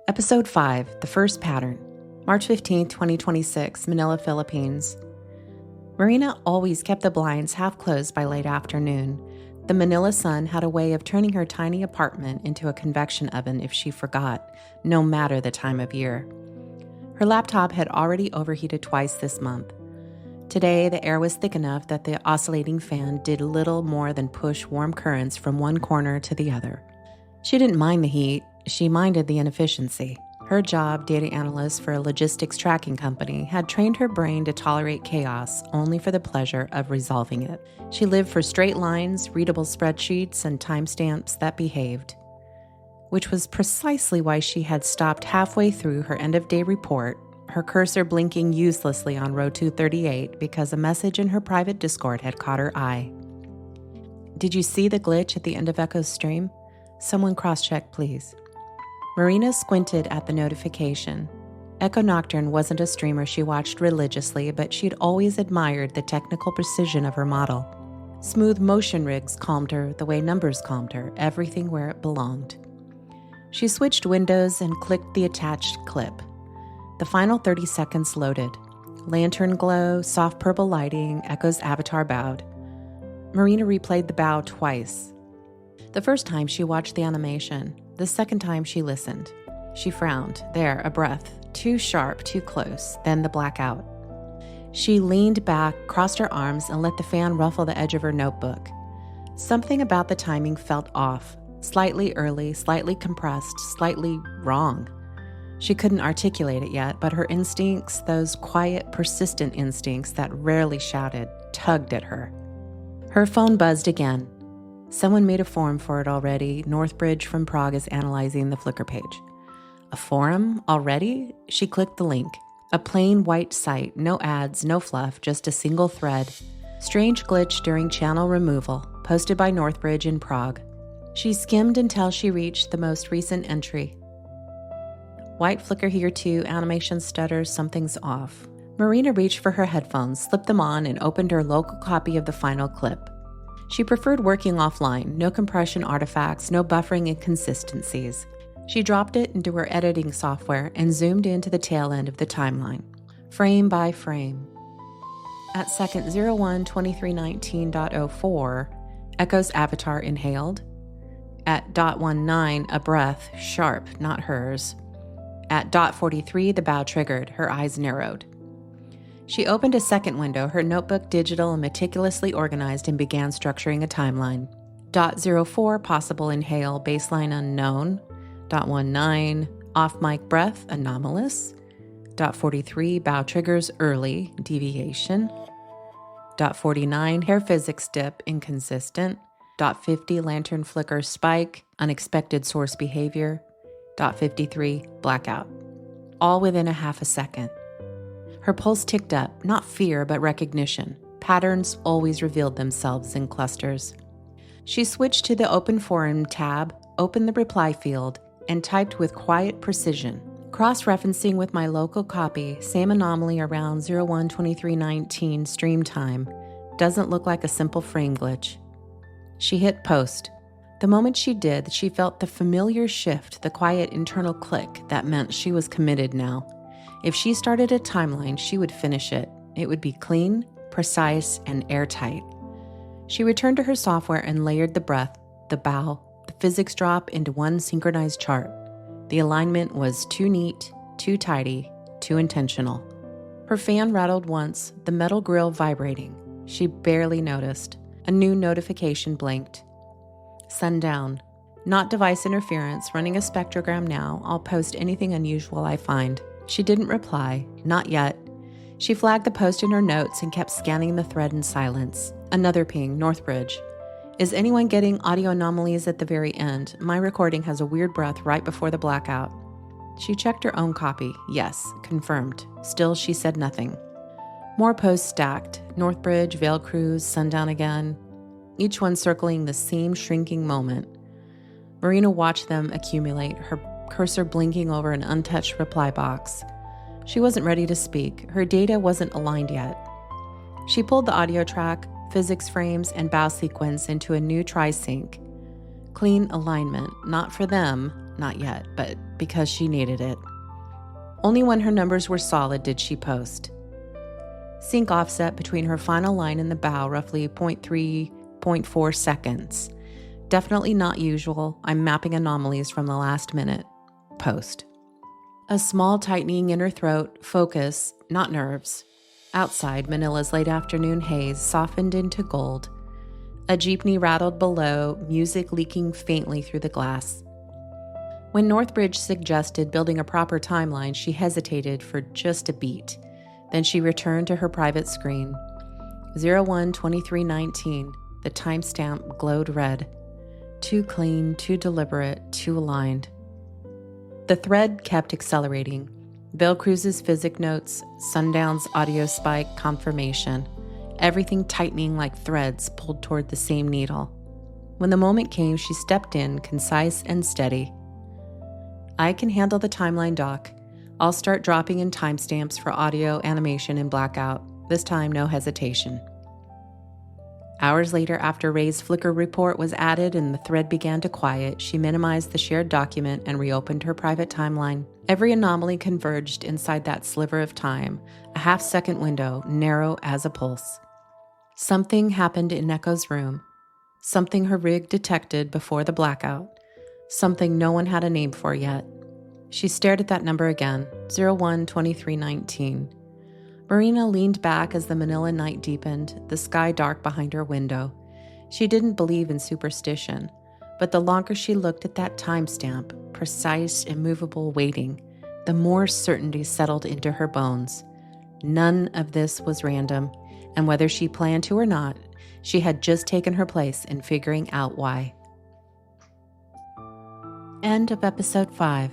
Episode 5, The First Pattern, March 15, 2026, Manila, Philippines. Marina always kept the blinds half closed by late afternoon. The Manila sun had a way of turning her tiny apartment into a convection oven if she forgot, no matter the time of year. Her laptop had already overheated twice this month. Today, the air was thick enough that the oscillating fan did little more than push warm currents from one corner to the other. She didn't mind the heat. She minded the inefficiency. Her job, data analyst for a logistics tracking company, had trained her brain to tolerate chaos only for the pleasure of resolving it. She lived for straight lines, readable spreadsheets, and timestamps that behaved, which was precisely why she had stopped halfway through her end-of-day report, her cursor blinking uselessly on row 238 because a message in her private Discord had caught her eye. Did you see the glitch at the end of Echo's stream? Someone cross-check, please. Marina squinted at the notification. Echo Nocturne wasn't a streamer she watched religiously, but she'd always admired the technical precision of her model. Smooth motion rigs calmed her the way numbers calmed her, everything where it belonged. She switched windows and clicked the attached clip. The final 30 seconds loaded. Lantern glow, soft purple lighting, Echo's avatar bowed. Marina replayed the bow twice. The first time she watched the animation. The second time she listened. She frowned. There, a breath. Too sharp, too close. Then the blackout. She leaned back, crossed her arms, and let the fan ruffle the edge of her notebook. Something about the timing felt off. Slightly early, slightly compressed, slightly wrong. She couldn't articulate it yet, but her instincts, those quiet, persistent instincts that rarely shouted, tugged at her. Her phone buzzed again. Someone made a forum for it already. Northbridge from Prague is analyzing the Flickr page. A forum? Already? She clicked the link. A plain white site, no ads, no fluff, just a single thread. Strange glitch during channel removal, posted by Northbridge in Prague. She skimmed until she reached the most recent entry. White flicker here too, animation stutters, something's off. Marina reached for her headphones, slipped them on, and opened her local copy of the final clip. She preferred working offline, no compression artifacts, no buffering inconsistencies. She dropped it into her editing software and zoomed into the tail end of the timeline, frame by frame. At second 01:23:19.04, Echo's avatar inhaled. At .19, a breath, sharp, not hers. At .43, the bow triggered, her eyes narrowed. She opened a second window, her notebook digital and meticulously organized, and began structuring a timeline. .04, possible inhale, baseline unknown. .19, off-mic breath, anomalous. .43, bow triggers early, deviation. .49, hair physics dip, inconsistent. .50, lantern flicker spike, unexpected source behavior. .53, blackout. All within a half a second. Her pulse ticked up, not fear, but recognition. Patterns always revealed themselves in clusters. She switched to the Open Forum tab, opened the reply field, and typed with quiet precision. Cross-referencing with my local copy, same anomaly around 01:23:19 stream time. Doesn't look like a simple frame glitch. She hit post. The moment she did, she felt the familiar shift, the quiet internal click that meant she was committed now. If she started a timeline, she would finish it. It would be clean, precise, and airtight. She returned to her software and layered the breath, the bow, the physics drop into one synchronized chart. The alignment was too neat, too tidy, too intentional. Her fan rattled once, the metal grill vibrating. She barely noticed. A new notification blinked. Sundown. Not device interference, running a spectrogram now. I'll post anything unusual I find. She didn't reply, not yet. She flagged the post in her notes and kept scanning the thread in silence. Another ping, Northbridge. Is anyone getting audio anomalies at the very end? My recording has a weird breath right before the blackout. She checked her own copy. Yes, confirmed. Still, she said nothing. More posts stacked. Northbridge, Veil Cruise, Sundown again. Each one circling the same shrinking moment. Marina watched them accumulate, her cursor blinking over an untouched reply box. She wasn't ready to speak. Her data wasn't aligned yet. She pulled the audio track, physics frames, and bow sequence into a new tri-sync. Clean alignment, not for them, not yet, but because she needed it. Only when her numbers were solid did she post. Sync offset between her final line and the bow, roughly 0.3, 0.4 seconds. Definitely not usual. I'm mapping anomalies from the last minute. Post. A small tightening in her throat, focus, not nerves. Outside, Manila's late afternoon haze softened into gold. A jeepney rattled below, music leaking faintly through the glass. When Northbridge suggested building a proper timeline, she hesitated for just a beat. Then she returned to her private screen. 01-23-19. The timestamp glowed red. Too clean, too deliberate, too aligned. The thread kept accelerating. Bill Cruz's physic notes, Sundown's audio spike confirmation. Everything tightening like threads pulled toward the same needle. When the moment came, she stepped in, concise and steady. I can handle the timeline, Doc. I'll start dropping in timestamps for audio, animation, and blackout. This time, no hesitation. Hours later, after Ray's Flickr report was added and the thread began to quiet, she minimized the shared document and reopened her private timeline. Every anomaly converged inside that sliver of time, a half-second window, narrow as a pulse. Something happened in Echo's room. Something her rig detected before the blackout. Something no one had a name for yet. She stared at that number again, 01-23-19. Marina leaned back as the Manila night deepened, the sky dark behind her window. She didn't believe in superstition, but the longer she looked at that timestamp, precise, immovable waiting, the more certainty settled into her bones. None of this was random, and whether she planned to or not, she had just taken her place in figuring out why. End of episode 5.